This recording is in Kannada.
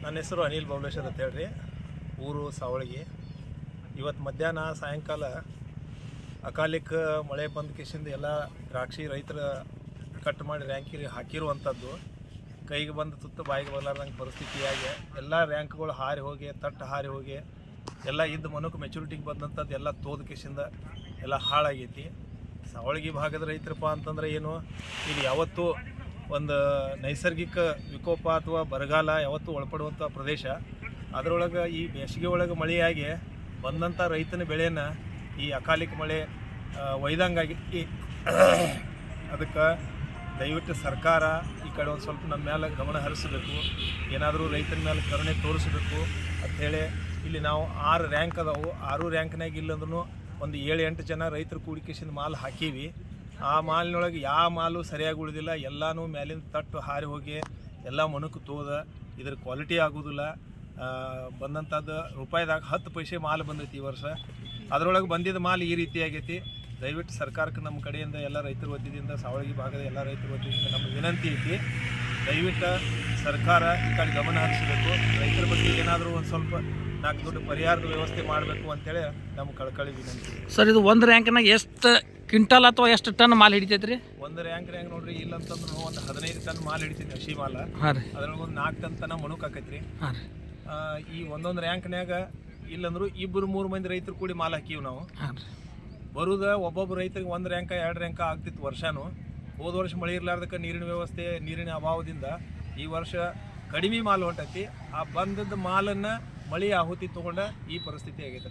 ನನ್ನ ಹೆಸರು ಅನಿಲ್ ಬಬಲೇಶ್ವರ್ ಅಂತ ಹೇಳ್ರಿ. ಊರು ಸಾವಳಗಿ. ಇವತ್ತು ಮಧ್ಯಾಹ್ನ ಸಾಯಂಕಾಲ ಅಕಾಲಿಕ ಮಳೆ ಬಂದ ಕಿಶಿಂದ ಎಲ್ಲ ದ್ರಾಕ್ಷಿ ರೈತರ ಕಟ್ ಮಾಡಿ ರ್ಯಾಂಕಿಗೆ ಹಾಕಿರುವಂಥದ್ದು ಕೈಗೆ ಬಂದು ತುತ್ತು ಬಾಯಿಗೆ ಬರಲಾರ್ದಂಗೆ ಪರಿಸ್ಥಿತಿಯಾಗಿ ಎಲ್ಲ ರ್ಯಾಂಕ್ಗಳು ಹಾರಿ ಹೋಗಿ ತಟ್ಟು ಹಾರಿ ಹೋಗಿ ಎಲ್ಲ ಇದ್ದ ಮನಕ್ಕೆ ಮೆಚುರಿಟಿಗೆ ಬಂದಂಥದ್ದು ಎಲ್ಲ ತೋದ ಕಿಶಿಂದ ಎಲ್ಲ ಹಾಳಾಗೈತಿ. ಸಾವಳಗಿ ಭಾಗದ ರೈತರಪ್ಪ ಅಂತಂದ್ರೆ ಏನು, ಇಲ್ಲಿ ಯಾವತ್ತೂ ಒಂದು ನೈಸರ್ಗಿಕ ವಿಕೋಪ ಅಥವಾ ಬರಗಾಲ ಯಾವತ್ತೂ ಒಳಪಡುವಂಥ ಪ್ರದೇಶ. ಅದರೊಳಗೆ ಈ ಬೇಸಿಗೆ ಒಳಗೆ ಮಳೆಯಾಗಿ ಬಂದಂಥ ರೈತನ ಬೆಳೆಯನ್ನು ಈ ಅಕಾಲಿಕ ಮಳೆ ಒಯ್ದಂಗಾಗಿ ಅದಕ್ಕೆ ದಯವಿಟ್ಟು ಸರ್ಕಾರ ಈ ಕಡೆ ಒಂದು ಸ್ವಲ್ಪ ನಮ್ಮ ಮೇಲೆ ಗಮನ ಹರಿಸಬೇಕು, ಏನಾದರೂ ರೈತನ ಮೇಲೆ ಕರುಣೆ ತೋರಿಸಬೇಕು ಅಂಥೇಳಿ. ಇಲ್ಲಿ ನಾವು 6 ರ್ಯಾಂಕ್ ಅದಾವು. 6 ರ್ಯಾಂಕ್ನಾಗ ಇಲ್ಲಂದ್ರೂ ಒಂದು 7-8 ಜನ ರೈತರು ಕೂಡಿಕೆಸಿಂದ ಮಾಲ್ ಹಾಕೀವಿ. ಆ ಮಾಲಿನೊಳಗೆ ಯಾವ ಮಾಲು ಸರಿಯಾಗಿ ಉಳಿದಿಲ್ಲ, ಎಲ್ಲನೂ ಮೇಲಿಂದ ತಟ್ಟು ಹಾರಿ ಹೋಗಿ ಎಲ್ಲ ಮನುಕು ತೋದ. ಇದ್ರ ಕ್ವಾಲಿಟಿ ಆಗೋದಿಲ್ಲ. ಬಂದಂಥದ್ದು ರೂಪಾಯಿದಾಗ 10 ಪೈಸೆ ಮಾಲ್ ಬಂದೈತಿ ಈ ವರ್ಷ. ಅದರೊಳಗೆ ಬಂದಿದ್ದ ಮಾಲ್ ಈ ರೀತಿ ಆಗೈತಿ. ದಯವಿಟ್ಟು ಸರ್ಕಾರಕ್ಕೆ ನಮ್ಮ ಕಡೆಯಿಂದ ಎಲ್ಲ ರೈತರ ವತಿಯಿಂದ, ಸಾವಳಗಿ ಭಾಗದ ಎಲ್ಲ ರೈತರ ವತಿಯಿಂದ ನಮ್ಮ ವಿನಂತಿ ಐತಿ, ದಯವಿಟ್ಟು ಸರ್ಕಾರ ಈ ಕಡೆ ಗಮನ ಹರಿಸಬೇಕು. ರೈತರ ಬಗ್ಗೆ ಏನಾದರೂ ಒಂದು ಸ್ವಲ್ಪ 4 ದೊಡ್ಡ ಪರಿಹಾರದ ವ್ಯವಸ್ಥೆ ಮಾಡಬೇಕು ಅಂತೇಳಿ ನಮ್ಮ ಕಳಕಳಿ ವಿನಂತಿ. ಸರ್, ಇದು ಒಂದು ರ್ಯಾಂಕ್ನಾಗ ಎಷ್ಟು ಕ್ವಿಂಟಲ್ ಅಥವಾ ಎಷ್ಟು ಟನ್ ಮಾಲ್ ಹಿಡಿತೈತೆ ರೀ? ಒಂದು ರ್ಯಾಂಕ್ನಾಗ ನೋಡ್ರಿ, ಇಲ್ಲಂತಂದ್ರೂ ಒಂದು 15 ಟನ್ ಮಾಲ್ ಹಿಡಿತೈತಿ ಹಸಿ ಮಾಲ. ಹಾಂ ರೀ. ಅದ್ರೊಳಗೆ ಒಂದು 4 ಟನ್ ತನ ಮನುಕ್ ಆಕೈತ್ರಿ. ಹಾಂ ರೀ. ಈ ಒಂದೊಂದು ರ್ಯಾಂಕ್ನಾಗ ಇಲ್ಲಂದ್ರು 2-3 ಮಂದಿ ರೈತರು ಕೂಡಿ ಮಾಲ್ ಹಾಕೀವಿ ನಾವು. ಹಾಂ ರೀ. ಬರುದ ಒಬ್ಬೊಬ್ಬ ರೈತರಿಗೆ 1 ರ್ಯಾಂಕ 2 ರ್ಯಾಂಕ ಆಗ್ತಿತ್ತು ವರ್ಷನೂ. ಹೋದ ವರ್ಷ ಮಳೆ ಇರ್ಲಾರ್ದಕ್ಕೆ ನೀರಿನ ವ್ಯವಸ್ಥೆ, ನೀರಿನ ಅಭಾವದಿಂದ ಈ ವರ್ಷ ಕಡಿಮೆ ಮಾಲ್ ಹೊಂಟೈತಿ. ಆ ಬಂದದ್ದು ಮಾಲನ್ನು ಮಳೆ ಆಹುತಿ ತೊಗೊಂಡ ಈ ಪರಿಸ್ಥಿತಿ ಆಗೈತೆ.